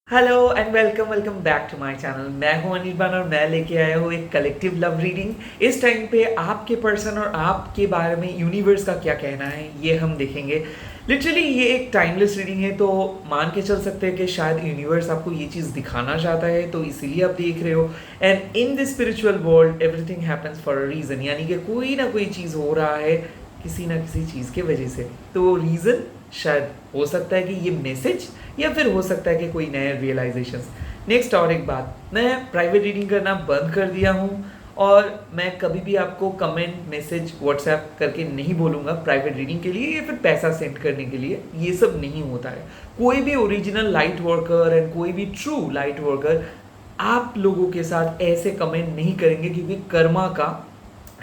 Hello and welcome welcome back to my channel. मैं हूं अनिर्बान और मैं लेके आया हूं एक कलेक्टिव लव रीडिंग। इस टाइम पे आपके पर्सन और आपके बारे में यूनिवर्स का क्या कहना है ये हम देखेंगे। लिटरली ये एक टाइमलेस रीडिंग है, तो मान के चल सकते हैं कि शायद यूनिवर्स आपको ये चीज़ दिखाना चाहता है, तो इसीलिए आप देख रहे हो। And in this spiritual world everything happens for a reason, यानी कि कोई ना कोई चीज़ हो रहा है किसी ना किसी चीज़ की वजह से। तो रीज़न शायद हो सकता है कि ये मैसेज, या फिर हो सकता है कि कोई नए रियलाइजेशंस। नेक्स्ट और एक बात, मैं प्राइवेट रीडिंग करना बंद कर दिया हूँ और मैं कभी भी आपको कमेंट मैसेज व्हाट्सएप करके नहीं बोलूँगा प्राइवेट रीडिंग के लिए या फिर पैसा सेंड करने के लिए। ये सब नहीं होता है। कोई भी ओरिजिनल लाइट वर्कर एंड कोई भी ट्रू लाइट वर्कर आप लोगों के साथ ऐसे कमेंट नहीं करेंगे, क्योंकि कर्मा का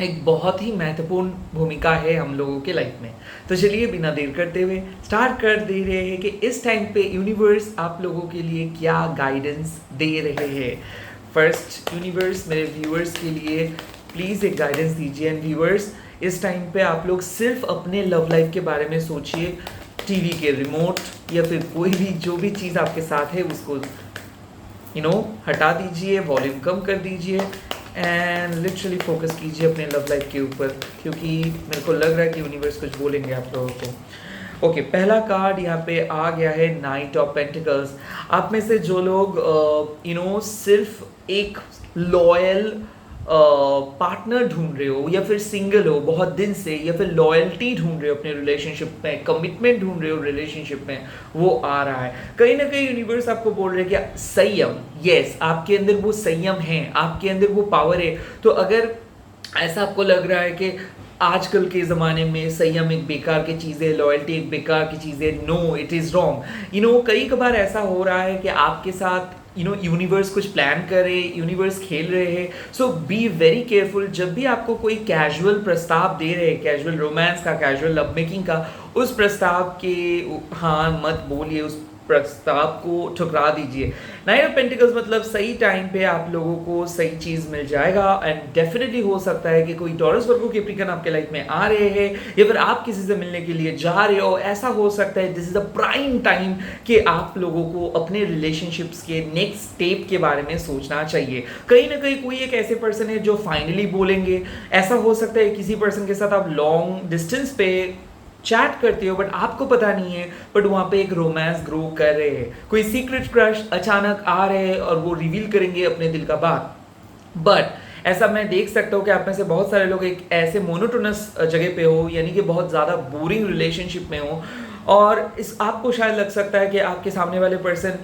एक बहुत ही महत्वपूर्ण भूमिका है हम लोगों के लाइफ में। तो चलिए बिना देर करते हुए स्टार्ट कर दे रहे हैं कि इस टाइम पे यूनिवर्स आप लोगों के लिए क्या गाइडेंस दे रहे हैं। फर्स्ट यूनिवर्स मेरे व्यूअर्स के लिए प्लीज़ एक गाइडेंस दीजिए। एंड व्यूअर्स, इस टाइम पे आप लोग सिर्फ अपने लव लाइफ के बारे में सोचिए। टीवी के रिमोट या फिर कोई भी जो भी चीज़ आपके साथ है उसको हटा दीजिए, वॉल्यूम कम कर दीजिए एंड लिटरली फोकस कीजिए अपने लव लाइफ के ऊपर, क्योंकि मेरे को लग रहा है कि यूनिवर्स कुछ बोलेंगे आप लोगों को। ओके, पहला कार्ड यहाँ पे आ गया है नाइट ऑफ पेंटिकल्स। आप में से जो लोग सिर्फ एक लॉयल पार्टनर ढूंढ रहे हो या फिर सिंगल हो बहुत दिन से, या फिर लॉयल्टी ढूंढ रहे हो अपने रिलेशनशिप में, कमिटमेंट ढूंढ रहे हो रिलेशनशिप में, वो आ रहा है। कहीं ना कहीं यूनिवर्स आपको बोल रहे हैं कि संयम, यस आपके अंदर वो संयम है, आपके अंदर वो पावर है। तो अगर ऐसा आपको लग रहा है कि आजकल के ज़माने में संयम एक बेकार की चीज़ है, लॉयल्टी एक बेकार की चीज़ है, नो इट इज़ रॉन्ग। कई बार ऐसा हो रहा है कि आपके साथ यूनिवर्स कुछ प्लान कर रहे, यूनिवर्स खेल रहे हैं। सो बी वेरी केयरफुल। जब भी आपको कोई कैजुअल प्रस्ताव दे रहे हैं, कैजुअल रोमांस का, कैजुअल लव मेकिंग का, उस प्रस्ताव के हाँ मत बोलिए, उस प्रस्ताव को ठुकरा दीजिए। नाइन ऑफ पेंटिकल्स मतलब सही टाइम पे आप लोगों को सही चीज़ मिल जाएगा। एंड डेफिनेटली हो सकता है कि कोई टॉरस वर्गो कैप्रिकॉन आपके लाइफ में आ रहे हैं, या फिर आप किसी से मिलने के लिए जा रहे हो। ऐसा हो सकता है this is the prime time कि आप लोगों को अपने रिलेशनशिप्स के नेक्स्ट स्टेप के बारे में सोचना चाहिए। कहीं ना कहीं कोई एक ऐसे पर्सन है जो फाइनली बोलेंगे। ऐसा हो सकता है किसी पर्सन के साथ आप लॉन्ग डिस्टेंस पे चैट करते हो बट आपको पता नहीं है, बट वहाँ पे एक रोमांस ग्रो कर रहे हैं। कोई सीक्रेट क्रश अचानक आ रहे हैं और वो रिवील करेंगे अपने दिल का बात। बट ऐसा मैं देख सकता हूँ कि आप में से बहुत सारे लोग एक ऐसे मोनोटोनस जगह पे हो, यानी कि बहुत ज़्यादा बोरिंग रिलेशनशिप में हो, और इस आपको शायद लग सकता है कि आपके सामने वाले पर्सन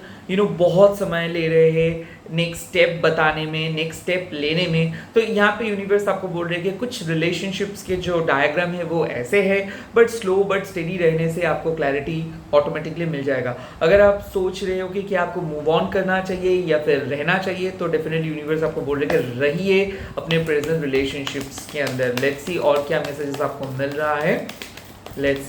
बहुत समय ले रहे हैं नेक्स्ट स्टेप बताने में, नेक्स्ट स्टेप लेने में। तो यहाँ पे यूनिवर्स आपको बोल रहे हैं कि कुछ रिलेशनशिप्स के जो डायग्राम है वो ऐसे है, बट स्लो बट स्टेडी रहने से आपको क्लैरिटी ऑटोमेटिकली मिल जाएगा। अगर आप सोच रहे हो कि क्या आपको मूव ऑन करना चाहिए या फिर रहना चाहिए, तो डेफिनेटली यूनिवर्स आपको बोल रहे हैं कि रहिए अपने प्रेजेंट रिलेशनशिप्स के अंदर। लेट्स सी और क्या मैसेजेस आपको मिल रहा है। लेट्स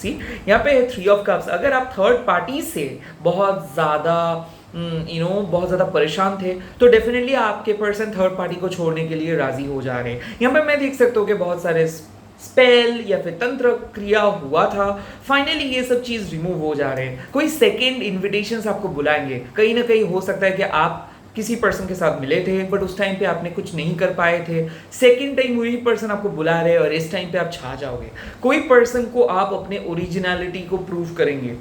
सी यहाँ पे 3 ऑफ कप्स। अगर आप थर्ड पार्टी से बहुत ज़्यादा बहुत ज़्यादा परेशान थे, तो डेफिनेटली आपके पर्सन थर्ड पार्टी को छोड़ने के लिए राजी हो जा रहे हैं। यहाँ पे मैं देख सकता हूँ कि बहुत सारे स्पेल या फिर तंत्र क्रिया हुआ था, फाइनली ये सब चीज़ रिमूव हो जा रहे हैं। कोई सेकेंड इन्विटेशंस आपको बुलाएंगे। कहीं ना कहीं हो सकता है कि आप किसी पर्सन के साथ मिले थे बट उस टाइम पे आपने कुछ नहीं कर पाए थे। सेकंड टाइम वही पर्सन आपको बुला रहे हैं और इस टाइम पे आप छा जाओगे। कोई पर्सन को आप अपने ओरिजिनलिटी को प्रूव करेंगे।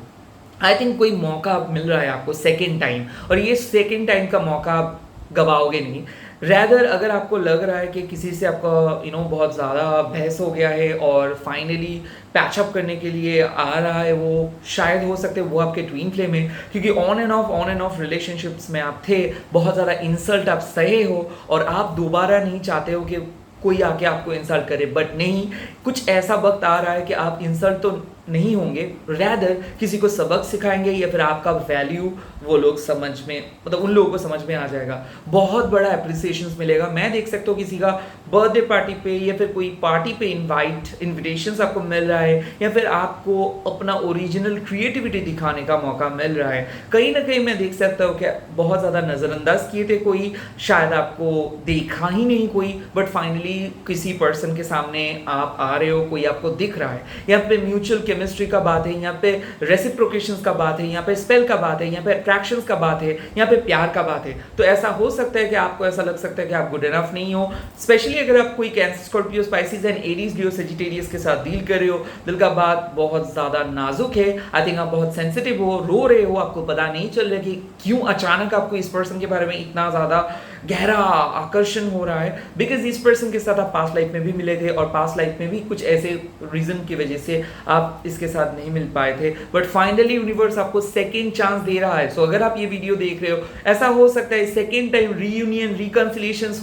आई थिंक कोई मौका मिल रहा है आपको सेकंड टाइम, और ये सेकंड टाइम का मौका आप गवाओगे नहीं। रैदर अगर आपको लग रहा है कि किसी से आपका बहुत ज़्यादा बहस हो गया है और फाइनली पैचअप करने के लिए आ रहा है, वो शायद हो सकते हैं वो आपके ट्विन फ्लेम है, क्योंकि ऑन एंड ऑफ रिलेशनशिप्स में आप थे, बहुत ज़्यादा इंसल्ट आप सहे हो और आप दोबारा नहीं चाहते हो कि कोई आके आपको इंसल्ट करे। बट नहीं, कुछ ऐसा वक्त आ रहा है कि आप इंसल्ट तो नहीं होंगे, रैदर किसी को सबक सिखाएंगे, या फिर आपका वैल्यू वो लोग समझ में, मतलब उन लोगों को समझ में आ जाएगा। बहुत बड़ा अप्रिसिएशन मिलेगा। मैं देख सकता हूँ किसी का बर्थडे पार्टी पे या फिर कोई पार्टी पे इन्विटेशंस आपको मिल रहा है, या फिर आपको अपना ओरिजिनल क्रिएटिविटी दिखाने का मौका मिल रहा है। कहीं ना कहीं मैं देख सकता हूँ कि बहुत ज़्यादा नज़रअंदाज किए थे कोई, शायद आपको देखा ही नहीं कोई, बट फाइनली किसी पर्सन के सामने आप आ रहे हो, कोई आपको दिख रहा है। यहाँ पे म्यूचुअल केमिस्ट्री का बात है, यहाँ पे रेसिप्रोकेशंस का बात है, यहाँ पे स्पेल का बात है, यहाँ पे अट्रैक्शंस का बात है, यहाँ पे प्यार का बात है। तो ऐसा हो सकता है कि आपको ऐसा लग सकता है कि आप गुड इनफ नहीं हो, स्पेशली अगर आप कोई cancer, Scorpio, Pisces and Aries, Leo, Sagittarius के साथ डील कर रहे हो। दिल का बात बहुत ज़्यादा नाजुक है। आई थिंक आप बहुत सेंसिटिव हो, रो रहे हो, आपको पता नहीं चल रहा कि क्यों अचानक आपको इस पर्सन के बारे में इतना ज़्यादा गहरा आकर्षण हो रहा है। बिकॉज इस पर्सन के साथ आप पास्ट लाइफ में भी मिले थे और पास्ट लाइफ में भी कुछ ऐसे रीजन की वजह से आप इसके साथ नहीं मिल पाए थे, बट फाइनली यूनिवर्स आपको सेकेंड चांस दे रहा है। सो अगर आप ये वीडियो देख रहे हो, ऐसा हो सकता है सेकेंड टाइम रीयूनियन, रिकंसिलिएशन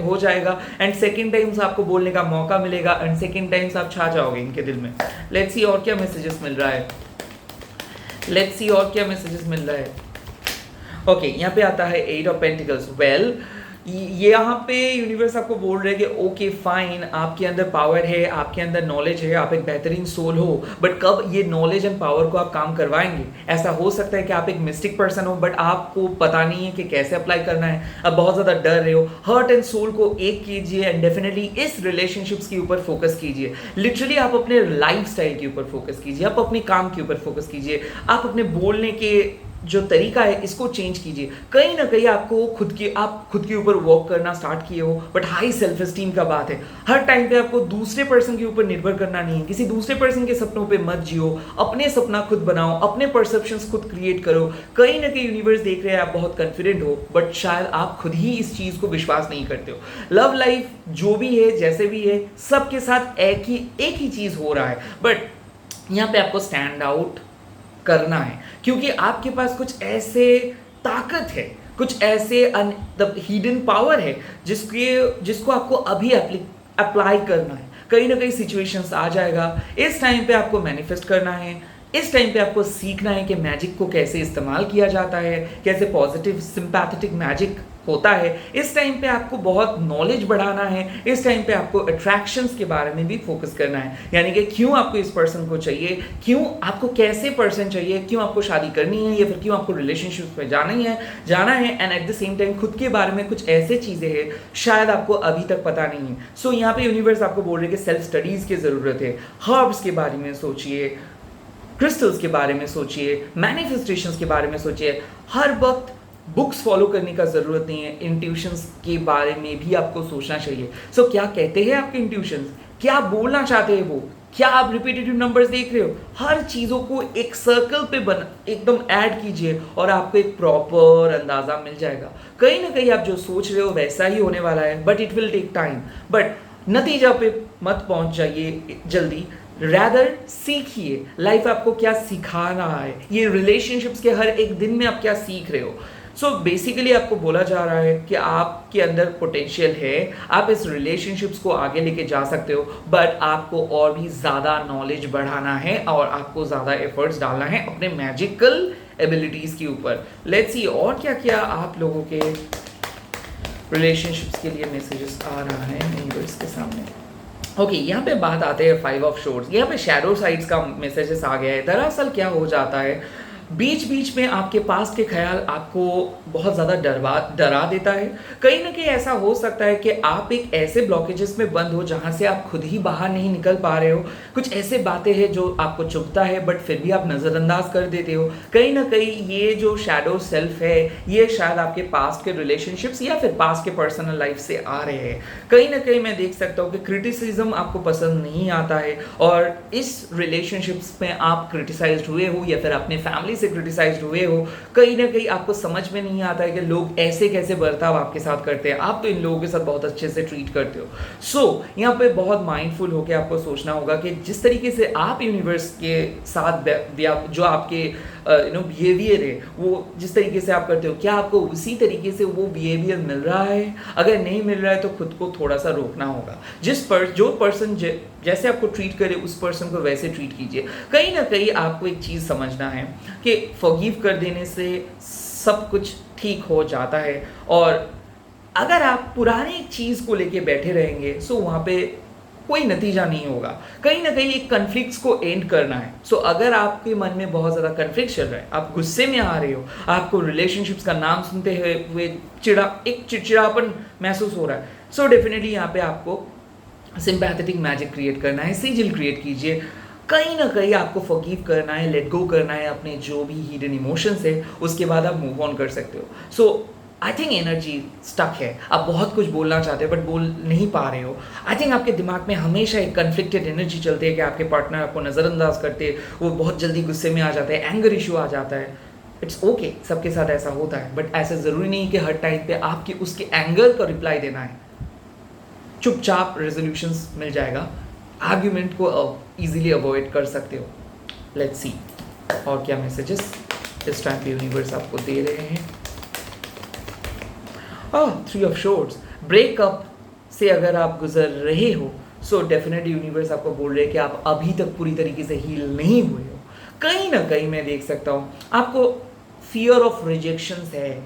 हो जाएगा एंड सेकेंड टाइम्स आपको बोलने का मौका मिलेगा एंड सेकेंड टाइम्स आप छा जाओगे इनके दिल में। लेट्स सी और क्या मैसेजेस मिल रहा है, लेट्स सी और क्या मैसेजेस मिल रहा है। ओके, यहाँ पे आता है 8 ऑफ पेंटिकल्स। वेल, ये यहाँ पे यूनिवर्स आपको बोल रहे हैं कि ओके फाइन, आपके अंदर पावर है, आपके अंदर नॉलेज है, आप एक बेहतरीन सोल हो, बट कब ये नॉलेज एंड पावर को आप काम करवाएंगे। ऐसा हो सकता है कि आप एक मिस्टिक पर्सन हो बट आपको पता नहीं है कि कैसे अप्लाई करना है, आप बहुत ज़्यादा डर रहे हो। हार्ट एंड सोल को एक कीजिए एंड डेफिनेटली इस रिलेशनशिप्स के ऊपर फोकस कीजिए। लिटरली आप अपने लाइफ स्टाइल के ऊपर फोकस कीजिए, आप अपने काम के ऊपर फोकस कीजिए, आप अपने बोलने के जो तरीका है इसको चेंज कीजिए। कहीं ना कहीं आपको आप खुद के ऊपर वर्क करना स्टार्ट किए हो, बट हाई सेल्फ एस्टीम का बात है। हर टाइम पे आपको दूसरे पर्सन के ऊपर निर्भर करना नहीं है, किसी दूसरे पर्सन के सपनों पे मत जियो, अपने सपना खुद बनाओ, अपने परसेप्शंस खुद क्रिएट करो। कहीं ना कहीं यूनिवर्स देख रहे हैं आप बहुत कॉन्फिडेंट हो, बट शायद आप खुद ही इस चीज को विश्वास नहीं करते हो। लव लाइफ जो भी है, जैसे भी है, सबके साथ एक ही चीज हो रहा है, बट यहाँ पे आपको स्टैंड आउट करना है क्योंकि आपके पास कुछ ऐसे ताकत है, कुछ ऐसे हिडन पावर है जिसको आपको अभी अप्लाई करना है। कहीं ना कहीं सिचुएशंस आ जाएगा, इस टाइम पे आपको मैनिफेस्ट करना है, इस टाइम पे आपको सीखना है कि मैजिक को कैसे इस्तेमाल किया जाता है, कैसे पॉजिटिव सिंपैथेटिक मैजिक होता है। इस टाइम पे आपको बहुत नॉलेज बढ़ाना है, इस टाइम पे आपको अट्रैक्शंस के बारे में भी फोकस करना है, यानी कि क्यों आपको इस पर्सन को चाहिए, क्यों आपको कैसे पर्सन चाहिए, क्यों आपको शादी करनी है या फिर क्यों आपको रिलेशनशिप में जाना है and at the same time खुद के बारे में कुछ ऐसे चीज़ें हैं शायद आपको अभी तक पता नहीं है। सो यहाँ पे यूनिवर्स आपको बोल रहे हैं कि सेल्फ स्टडीज़ की ज़रूरत है, हर्ब्स के बारे में सोचिए, क्रिस्टल्स के बारे में सोचिए, मैनिफेस्टेशंस के बारे में सोचिए। हर वक्त बुक्स फॉलो करने का ज़रूरत नहीं है, इंट्यूशंस के बारे में भी आपको सोचना चाहिए। सो क्या कहते हैं आपके इंट्यूशंस, क्या बोलना चाहते हैं वो, क्या आप रिपीटेटिव नंबर्स देख रहे हो, हर चीज़ों को एक सर्कल पे एकदम ऐड कीजिए और आपको एक प्रॉपर अंदाज़ा मिल जाएगा। कहीं ना कहीं आप जो सोच रहे हो वैसा ही होने वाला है, but it will take time. But नतीजा पे मत पहुंच जाइए जल्दी, रैदर सीखिए लाइफ आपको क्या सिखा रहा है, ये रिलेशनशिप्स के हर एक दिन में आप क्या सीख रहे हो। सो बेसिकली आपको बोला जा रहा है कि आपके अंदर पोटेंशियल है, आप इस रिलेशनशिप्स को आगे लेके जा सकते हो, बट आपको और भी ज़्यादा नॉलेज बढ़ाना है और आपको ज़्यादा एफर्ट्स डालना है अपने मैजिकल एबिलिटीज़ के ऊपर। लेट्स सी और क्या क्या आप लोगों के रिलेशनशिप्स के लिए मैसेजेस आ रहा है यूनिवर्स के सामने। ओके, यहाँ पे बात आते हैं 5 ऑफ शोर्ड्स। यहाँ पे शैडो साइड्स का मैसेजेस आ गया है। दरअसल क्या हो जाता है, बीच बीच में आपके पास के ख्याल आपको बहुत ज़्यादा डरा देता है। कहीं ना कहीं ऐसा हो सकता है कि आप एक ऐसे ब्लॉकेजेस में बंद हो जहाँ से आप खुद ही बाहर नहीं निकल पा रहे हो। कुछ ऐसे बातें हैं जो आपको चुभता है बट फिर भी आप नज़रअंदाज कर देते हो। कहीं ना कहीं ये जो शैडो सेल्फ है ये शायद आपके पास्ट के रिलेशनशिप्स या फिर पास्ट के पर्सनल लाइफ से आ रहे हैं। कहीं ना कहीं मैं देख सकता हूँ कि क्रिटिसिज्म आपको पसंद नहीं आता है और इस रिलेशनशिप्स में आप क्रिटिसाइज्ड हुए हो या फिर अपने फैमिली से क्रिटिसाइज्ड हुए हो। कहीं ना कहीं आपको समझ में नहीं आता है कि लोग ऐसे कैसे बर्ताव आपके साथ करते हैं, आप तो इन लोगों के साथ बहुत अच्छे से ट्रीट करते हो। सो यहाँ पे बहुत माइंडफुल होकर आपको सोचना होगा कि जिस तरीके से आप यूनिवर्स के साथ जो आपके बिहेवियर है वो जिस तरीके से आप करते हो, क्या आपको उसी तरीके से वो बिहेवियर मिल रहा है? अगर नहीं मिल रहा है तो खुद को थोड़ा सा रोकना होगा। जो पर्सन जैसे आपको ट्रीट करे उस पर्सन को वैसे ट्रीट कीजिए। कहीं ना कहीं आपको एक चीज़ समझना है कि फॉरगिव कर देने से सब कुछ ठीक हो जाता है और अगर आप पुरानी एक चीज़ को लेके बैठे रहेंगे सो वहाँ पे कोई नतीजा नहीं होगा। कहीं ना कहीं एक कन्फ्लिक्ट्स को एंड करना है। सो अगर आपके मन में बहुत ज़्यादा कन्फ्लिक्ट चल रहा है, आप गुस्से में आ रहे हो, आपको रिलेशनशिप्स का नाम सुनते हुए एक चिड़चिड़ापन महसूस हो रहा है, सो डेफिनेटली यहाँ पे आपको सिंपैथेटिक मैजिक क्रिएट करना है। सिजिल क्रिएट कीजिए, कहीं ना कहीं आपको फॉरगिव करना है, लेट गो करना है अपने जो भी हिडन इमोशंस है, उसके बाद आप मूव ऑन कर सकते हो। सो आई थिंक एनर्जी स्टक है, आप बहुत कुछ बोलना चाहते हो बट बोल नहीं पा रहे हो। आई थिंक आपके दिमाग में हमेशा एक कन्फ्लिक्टेड एनर्जी चलती है कि आपके पार्टनर आपको नज़रअंदाज करते हैं, वो बहुत जल्दी गुस्से में आ जाते हैं, एंगर इशू आ जाता है। इट्स ओके, सबके साथ ऐसा होता है, बट ऐसा ज़रूरी नहीं कि हर टाइम पे आपके उसके एंगर का रिप्लाई देना है। चुपचाप रेजोल्यूशंस मिल जाएगा, आर्ग्यूमेंट को इजीली अवॉइड कर सकते हो। लेट्स सी और क्या मैसेजेस इस टाइम पे यूनिवर्स आपको दे रहे हैं। 3 ऑफ शॉर्ट्स, ब्रेकअप से अगर आप गुजर रहे हो सो डेफिनेटली यूनिवर्स आपको बोल रहे हैं कि आप अभी तक पूरी तरीके से हील नहीं हुए हो। कहीं ना कहीं मैं देख सकता हूँ आपको फियर ऑफ रिजेक्शंस है,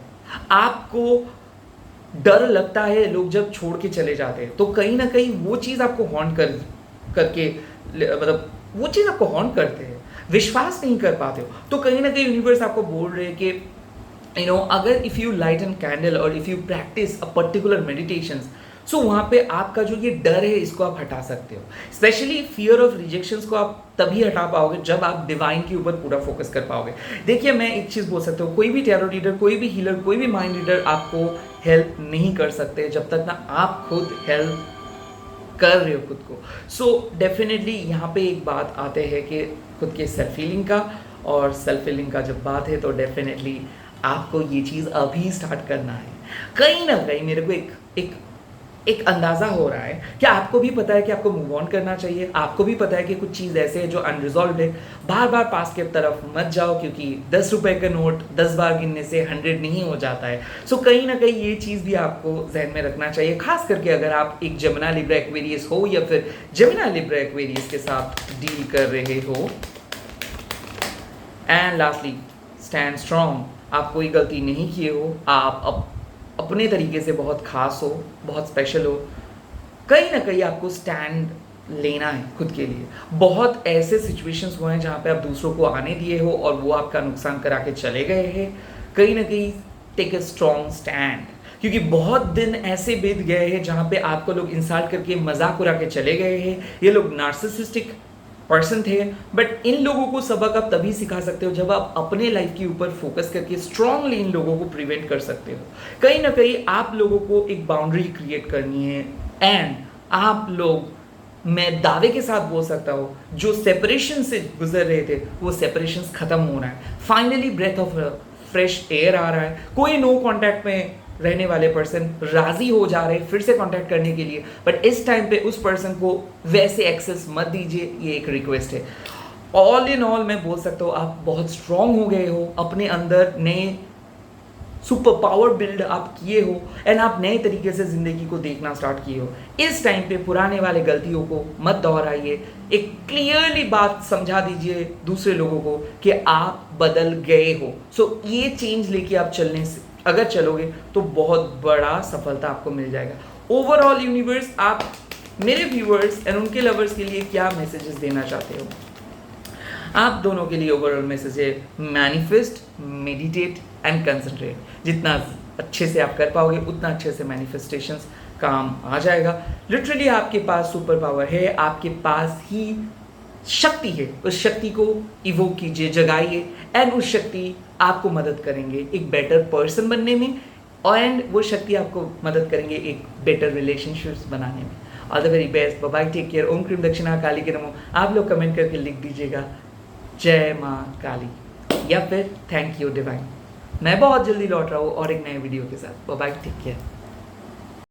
आपको डर लगता है लोग जब छोड़ के चले जाते हैं, तो कहीं ना कहीं वो चीज़ आपको हॉन्ट करके मतलब वो चीज़ आपको हॉन्ट करते हैं, विश्वास नहीं कर पाते हो। तो कहीं ना कहीं यूनिवर्स आपको बोल रहे हैं कि अगर if you light an candle और if you practice a particular meditation, so वहाँ पे आपका जो ये डर है इसको आप हटा सकते हो। स्पेशली फियर ऑफ रिजेक्शंस को आप तभी हटा पाओगे जब आप डिवाइन के ऊपर पूरा फोकस कर पाओगे। देखिए, मैं एक चीज़ बोल सकता हूँ, कोई भी टैरो रीडर, कोई भी हीलर, कोई भी माइंड रीडर आपको हेल्प नहीं कर सकते जब तक ना आप खुद हेल्प कर रहे हो खुद को। सो डेफिनेटली यहाँ पे एक बात आते हैं कि खुद के सेल्फ हीलिंग का, और सेल्फ हीलिंग का जब बात है तो डेफिनेटली आपको ये चीज़ अभी स्टार्ट करना है। कहीं ना कहीं मेरे को एक अंदाज़ा हो रहा है कि आपको भी पता है कि आपको मूव ऑन करना चाहिए, आपको भी पता है कि कुछ चीज़ ऐसे है जो अनरिजॉल्व है। बार बार पास के तरफ मत जाओ, क्योंकि 10 रुपए का नोट 10 बार गिनने से 100 नहीं हो जाता है। सो कहीं ना कहीं ये चीज़ भी आपको जहन में रखना चाहिए, खास करके अगर आप एक जमुना लिब्रा एक्वेरियस हो या फिर जमुना लिब्रा एक्वेरियस के साथ डील कर रहे हो। एंड लास्टली, स्टैंड स्ट्रॉन्ग, आप कोई गलती नहीं किए हो, आप अपने तरीके से बहुत खास हो, बहुत स्पेशल हो। कहीं ना कहीं आपको स्टैंड लेना है खुद के लिए। बहुत ऐसे सिचुएशंस हुए हैं जहाँ पे आप दूसरों को आने दिए हो और वो आपका नुकसान करा के चले गए हैं। कहीं ना कहीं टेक ए स्ट्रॉन्ग स्टैंड, क्योंकि बहुत दिन ऐसे बीत गए हैं जहाँ पे आपको लोग इंसल्ट करके मजाक उड़ा के चले गए हैं। ये लोग नार्सिसिस्टिक पर्सन थे, बट इन लोगों को सबक आप तभी सिखा सकते हो जब आप अपने लाइफ के ऊपर फोकस करके स्ट्रांगली इन लोगों को प्रिवेंट कर सकते हो। कहीं ना कहीं आप लोगों को एक बाउंड्री क्रिएट करनी है, एंड आप लोग, मैं दावे के साथ बोल सकता हूँ, जो सेपरेशन से गुजर रहे थे वो सेपरेशन खत्म हो रहा है। Finally breath of fresh air आ रहा है। कोई नो कॉन्टैक्ट में रहने वाले पर्सन राजी हो जा रहे फिर से कांटेक्ट करने के लिए, बट इस टाइम पे उस पर्सन को वैसे एक्सेस मत दीजिए, ये एक रिक्वेस्ट है। ऑल इन ऑल मैं बोल सकता हूँ आप बहुत स्ट्रांग हो गए हो, अपने अंदर नए सुपर पावर बिल्ड आप किए हो, एंड आप नए तरीके से ज़िंदगी को देखना स्टार्ट किए हो। इस टाइम पे पुराने वाले गलतियों को मत दोहराइए, एक क्लियरली बात समझा दीजिए दूसरे लोगों को कि आप बदल गए हो। सो ये चेंज लेके आप चलने से अगर चलोगे तो बहुत बड़ा सफलता आपको मिल जाएगा। ओवरऑल यूनिवर्स, आप मेरे व्यूअर्स एंड उनके लवर्स के लिए क्या मैसेजेस देना चाहते हो? आप दोनों के लिए ओवरऑल मैसेज है, मैनिफेस्ट, मेडिटेट एंड कंसंट्रेट। जितना अच्छे से आप कर पाओगे उतना अच्छे से मैनिफेस्टेशंस काम आ जाएगा। लिटरली आपके पास सुपर पावर है, आपके पास ही शक्ति है, उस शक्ति को इवोक कीजिए, जगाइए, एंड उस शक्ति आपको मदद करेंगे एक बेटर पर्सन बनने में, एंड वो शक्ति आपको मदद करेंगे एक बेटर रिलेशनशिप्स बनाने में। All the very best, bye bye, take care. ओम क्रीम दक्षिणा काली के नमो। आप लोग कमेंट करके लिख दीजिएगा जय माँ काली या फिर थैंक यू डिवाइन। मैं बहुत जल्दी लौट रहा हूँ और एक नए वीडियो के साथ। Bye bye, take care.